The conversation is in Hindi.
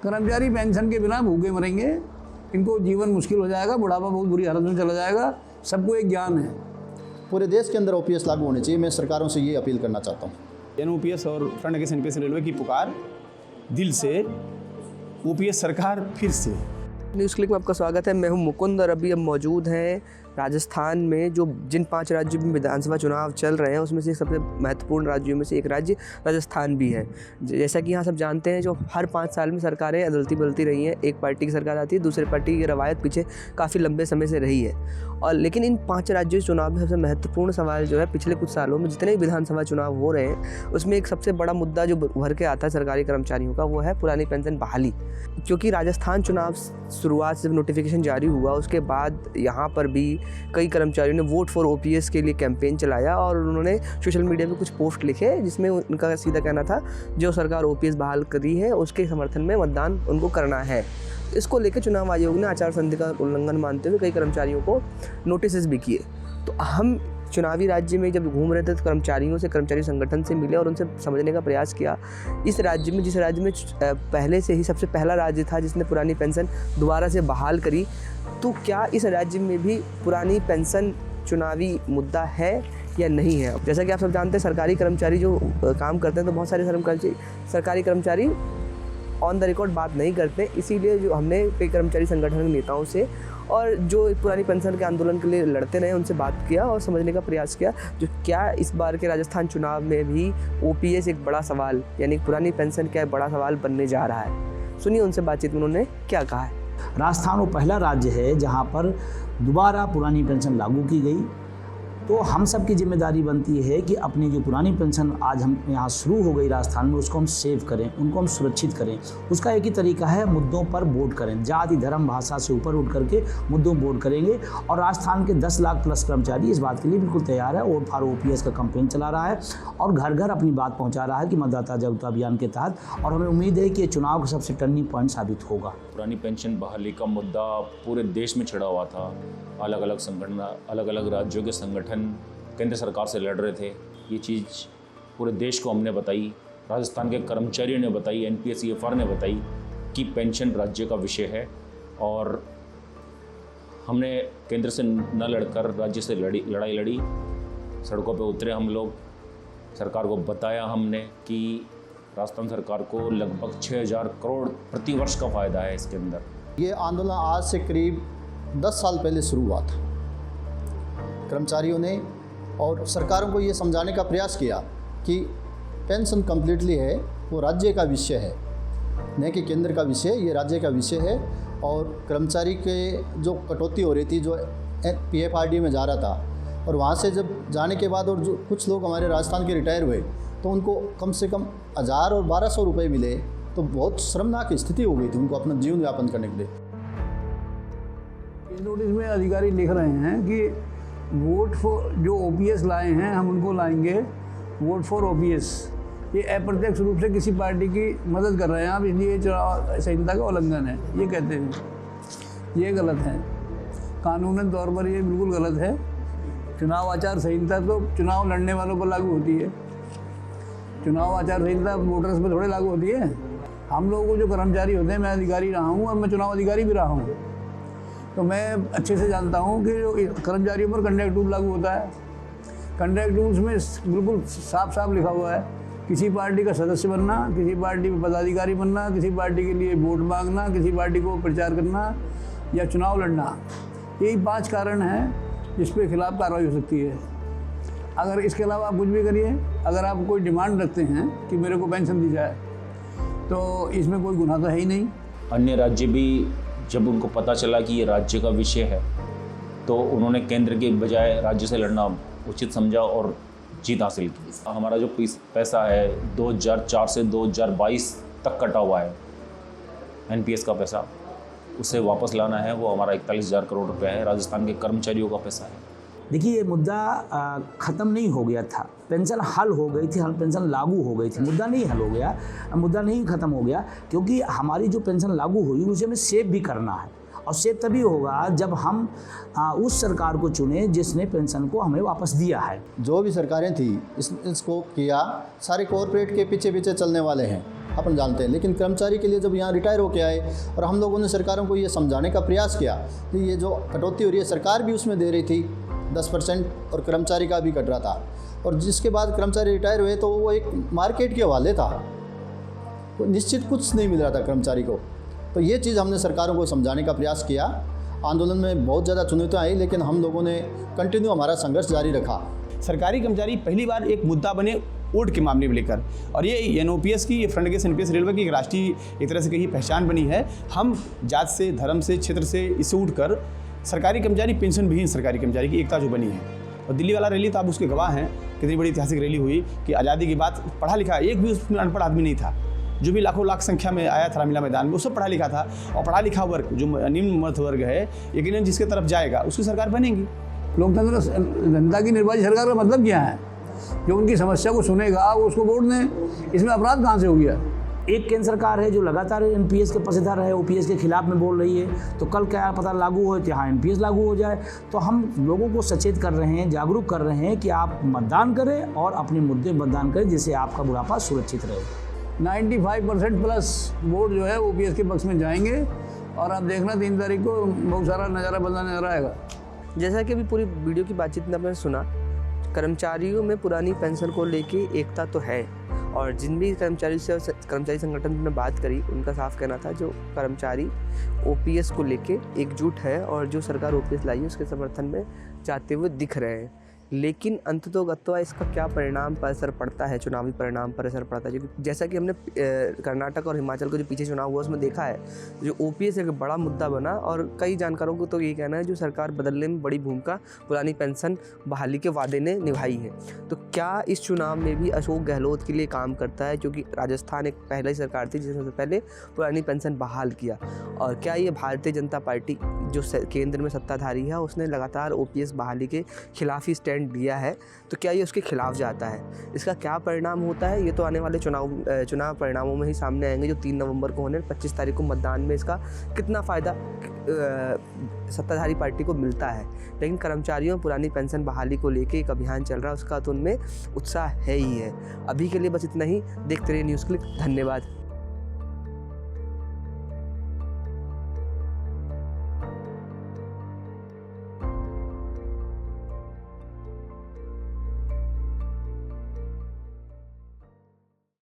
कर्मचारी पेंशन के बिना भूखे मरेंगे, इनको जीवन मुश्किल हो जाएगा, बुढ़ापा बहुत बुरी हालत में चला जाएगा। सबको एक ज्ञान है। पूरे देश के अंदर ओपीएस लागू होने चाहिए। मैं सरकारों से ये अपील करना चाहता हूँ। एनओपीएस और फ्रंट अगेंस्ट एनपीएस रेलवे की पुकार दिल से, ओपीएस सरकार फिर से। न्यूज़ क्लिक में आपका स्वागत है। मैं हूं मुकुंद और अभी हम मौजूद हैं राजस्थान में। जो जिन 5 राज्यों में विधानसभा चुनाव चल रहे हैं उसमें से सबसे महत्वपूर्ण राज्यों में से एक राज्य राजस्थान भी है। जैसा कि यहाँ सब जानते हैं, जो हर 5 साल में सरकारें अदलती बदलती रही हैं। एक पार्टी की सरकार आती है, दूसरी पार्टी की रवायत पीछे काफ़ी लंबे समय से रही है। और लेकिन इन 5 राज्यों के चुनाव में सबसे महत्वपूर्ण सवाल जो है, पिछले कुछ सालों में जितने भी विधानसभा चुनाव हो रहे हैं उसमें एक सबसे बड़ा मुद्दा जो उभर के आता है सरकारी कर्मचारियों का, वो है पुरानी पेंशन बहाली। क्योंकि राजस्थान चुनाव शुरुआत से नोटिफिकेशन जारी हुआ, उसके बाद यहाँ पर भी कई कर्मचारियों ने वोट फॉर ओपीएस के लिए कैंपेन चलाया और उन्होंने सोशल मीडिया पे कुछ पोस्ट लिखे जिसमें उनका सीधा कहना था जो सरकार ओपीएस बहाल करी है उसके समर्थन में मतदान उनको करना है। इसको लेकर चुनाव आयोग ने आचार संहिता का उल्लंघन मानते हुए कई कर्मचारियों को नोटिस भी किए। तो हम चुनावी राज्य में जब घूम रहे थे तो कर्मचारियों से, कर्मचारी संगठन से मिले और उनसे समझने का प्रयास किया। इस राज्य में, जिस राज्य में पहले से ही सबसे पहला राज्य था जिसने पुरानी पेंशन दोबारा से बहाल करी, तो क्या इस राज्य में भी पुरानी पेंशन चुनावी मुद्दा है या नहीं है? जैसा कि आप सब जानते हैं, सरकारी कर्मचारी जो काम करते हैं तो बहुत सारे सरकारी कर्मचारी ऑन द रिकॉर्ड बात नहीं करते। इसीलिए जो हमने कई कर्मचारी संगठन के नेताओं से और जो पुरानी पेंशन के आंदोलन के लिए लड़ते रहे उनसे बात किया और समझने का प्रयास किया जो क्या इस बार के राजस्थान चुनाव में भी ओपीएस एक बड़ा सवाल, यानी पुरानी पेंशन क्या बड़ा सवाल बनने जा रहा है। सुनिए उनसे बातचीत में उन्होंने क्या कहा है। राजस्थान वो पहला राज्य है जहाँ पर दोबारा पुरानी पेंशन लागू की गई। तो हम सब की जिम्मेदारी बनती है कि अपनी जो पुरानी पेंशन आज हम यहाँ शुरू हो गई राजस्थान में, उसको हम सेव करें, उनको हम सुरक्षित करें। उसका एक ही तरीका है, मुद्दों पर वोट करें। जाति धर्म भाषा से ऊपर उठ करके मुद्दों पर वोट करेंगे। और राजस्थान के 10 लाख प्लस कर्मचारी इस बात के लिए बिल्कुल तैयार है। वोट फॉर ओपीएस का कैंपेन चला रहा है और घर घर अपनी बात पहुँचा रहा है कि मतदाता जागरूकता अभियान के तहत। और हमें उम्मीद है कि ये चुनाव का सबसे टर्निंग पॉइंट साबित होगा। पुरानी पेंशन बहाली का मुद्दा पूरे देश में छिड़ा हुआ था। अलग अलग संगठन, अलग अलग राज्यों के संगठन केंद्र सरकार से लड़ रहे थे। ये चीज़ पूरे देश को हमने बताई, राजस्थान के कर्मचारियों ने बताई, एनपीएस ने बताई कि पेंशन राज्य का विषय है। और हमने केंद्र से न लड़कर राज्य से लड़ाई लड़ी, सड़कों पे उतरे हम लोग। सरकार को बताया हमने कि राजस्थान सरकार को लगभग 6000 करोड़ प्रतिवर्ष का फ़ायदा है इसके अंदर। ये आंदोलन आज से करीब 10 साल पहले शुरू हुआ था। कर्मचारियों ने और सरकारों को ये समझाने का प्रयास किया कि पेंशन कम्प्लीटली है वो राज्य का विषय है, न कि केंद्र का विषय, ये राज्य का विषय है। और कर्मचारी के जो कटौती हो रही थी, जो पीएफआरडी में जा रहा था, और वहाँ से जब जाने के बाद और जो कुछ लोग हमारे राजस्थान के रिटायर हुए तो उनको कम से कम 1000 और 1200 रुपये मिले, तो बहुत शर्मनाक स्थिति हो गई थी उनको अपना जीवन यापन करने के लिए। इस नोटिस में अधिकारी लिख रहे हैं कि वोट फॉर, जो ओपीएस लाए हैं हम उनको लाएंगे वोट फॉर ओपीएस। ये अप्रत्यक्ष रूप से किसी पार्टी की मदद कर रहे हैं आप, इसलिए चुनाव संहिता का उल्लंघन है, ये कहते हैं। ये गलत है, कानूनन तौर पर ये बिल्कुल गलत है। चुनाव आचार संहिता तो चुनाव लड़ने वालों पर लागू होती है, चुनाव आचार संहिता वोटर्स पर थोड़े लागू होती है। हम लोगों को जो कर्मचारी होते हैं, मैं अधिकारी रहा हूँ और मैं चुनाव अधिकारी भी रहा हूँ, तो मैं अच्छे से जानता हूँ कि जो कर्मचारियों पर कंडक्ट रूल लागू होता है। कंडक्ट रूल्स में बिल्कुल साफ साफ लिखा हुआ है, किसी पार्टी का सदस्य बनना, किसी पार्टी में पदाधिकारी बनना, किसी पार्टी के लिए वोट मांगना, किसी पार्टी को प्रचार करना या चुनाव लड़ना, यही 5 कारण हैं जिस पे खिलाफ कार्रवाई हो सकती है। अगर इसके अलावा आप कुछ भी करिए, अगर आप कोई डिमांड रखते हैं कि मेरे को पेंशन दी जाए, तो इसमें कोई गुनाह तो है ही नहीं। अन्य राज्य भी जब उनको पता चला कि ये राज्य का विषय है तो उन्होंने केंद्र के बजाय राज्य से लड़ना उचित समझा और जीत हासिल की। हमारा जो पैसा है 2004 से 2022 तक कटा हुआ है एनपीएस का पैसा, उसे वापस लाना है। वो हमारा 41,000 करोड़ रुपया है, राजस्थान के कर्मचारियों का पैसा है। देखिए, ये मुद्दा ख़त्म नहीं हो गया था। पेंशन हल हो गई थी, पेंशन लागू हो गई थी, मुद्दा नहीं हल हो गया, मुद्दा नहीं ख़त्म हो गया। क्योंकि हमारी जो पेंशन लागू हुई उसे हमें सेव भी करना है, और सेव तभी होगा जब हम उस सरकार को चुने जिसने पेंशन को हमें वापस दिया है। जो भी सरकारें थी इसको किया, सारे कॉरपोरेट के पीछे पीछे चलने वाले हैं। अपन जानते हैं। लेकिन कर्मचारी के लिए जब यहाँ रिटायर होके आए और हम लोगों ने सरकारों को ये समझाने का प्रयास किया कि ये जो कटौती हो रही है सरकार भी उसमें दे रही थी 10% और कर्मचारी का भी कट रहा था, और जिसके बाद कर्मचारी रिटायर हुए तो वो एक मार्केट के हवाले था, तो निश्चित कुछ नहीं मिल रहा था कर्मचारी को। तो ये चीज़ हमने सरकारों को समझाने का प्रयास किया। आंदोलन में बहुत ज़्यादा चुनौतियाँ आई, लेकिन हम लोगों ने कंटिन्यू हमारा संघर्ष जारी रखा। सरकारी कर्मचारी पहली बार एक मुद्दा बने वोट के मामले में लेकर, और ये एनओपीएस की, ये फ्रंट गेज एनपीएस रेलवे की एक राष्ट्रीय एक तरह से कहीं पहचान बनी है। हम जात से, धर्म से, क्षेत्र से इससे उठकर सरकारी कर्मचारी, पेंशन विहीन सरकारी कर्मचारी की एकता जो बनी है। और दिल्ली वाला रैली तो आप उसके गवाह हैं, कितनी बड़ी ऐतिहासिक रैली हुई कि आज़ादी के बाद पढ़ा लिखा एक भी उसमें अनपढ़ आदमी नहीं था। जो भी लाखों लाख संख्या में आया था रामलीला मैदान में, वो सब पढ़ा लिखा था। और पढ़ा लिखा वर्ग जो निम्न मध्य वर्ग है, यकीनन जिसके तरफ जाएगा उसकी सरकार बनेगी। लोकतंत्र जनता की निर्वाचित सरकार का मतलब क्या है? जो उनकी समस्या को सुनेगा वो उसको वोट दें। इसमें अपराध कहाँ से हो गया? एक केंद्र सरकार है जो लगातार एनपीएस के पसीदार है, ओपीएस के खिलाफ में बोल रही है, तो कल क्या पता लागू हो, यहाँ एनपीएस लागू हो जाए। तो हम लोगों को सचेत कर रहे हैं, जागरूक कर रहे हैं कि आप मतदान करें और अपने मुद्दे मतदान करें, जिससे आपका बुढ़ापा सुरक्षित रहे। 95% प्लस वोट जो है ओपीएस के पक्ष में जाएंगे, और आप देखना 3 तारीख को बहुत सारा नज़ारा बदला नजर आएगा। जैसा कि अभी पूरी वीडियो की बातचीत में आपने सुना, कर्मचारियों में पुरानी पेंशन को लेके एकता तो है, और जिन भी कर्मचारी संगठन ने बात करी उनका साफ कहना था जो कर्मचारी ओपीएस को लेके एकजुट है और जो सरकार ओपीएस लाई है उसके समर्थन में जाते हुए दिख रहे हैं। लेकिन अंततोगत्वा इसका क्या परिणाम पर असर पड़ता है, चुनावी परिणाम पर असर पड़ता है, क्योंकि जैसा कि हमने कर्नाटक और हिमाचल का जो पीछे चुनाव हुआ उसमें देखा है, जो ओपीएस एक बड़ा मुद्दा बना, और कई जानकारों को तो ये कहना है जो सरकार बदलने में बड़ी भूमिका पुरानी पेंशन बहाली के वादे ने निभाई है। तो क्या इस चुनाव में भी अशोक गहलोत के लिए काम करता है, क्योंकि राजस्थान एक पहली सरकार थी जिसने सबसे पहले पुरानी पेंशन बहाल किया, और क्या ये भारतीय जनता पार्टी जो केंद्र में सत्ताधारी है उसने लगातार ओपीएस बहाली के खिलाफ ही स्टैंड दिया है, तो क्या ये उसके खिलाफ जाता है? इसका क्या परिणाम होता है ये तो आने वाले चुनाव परिणामों में ही सामने आएंगे, जो 3 नवंबर को होने, 25 तारीख को मतदान में इसका कितना फ़ायदा सत्ताधारी पार्टी को मिलता है। लेकिन कर्मचारियों पुरानी पेंशन बहाली को लेके एक अभियान चल रहा है, उसका तो उनमें उत्साह है ही है। अभी के लिए बस इतना ही। देखते रहिए न्यूज़ क्लिक। धन्यवाद।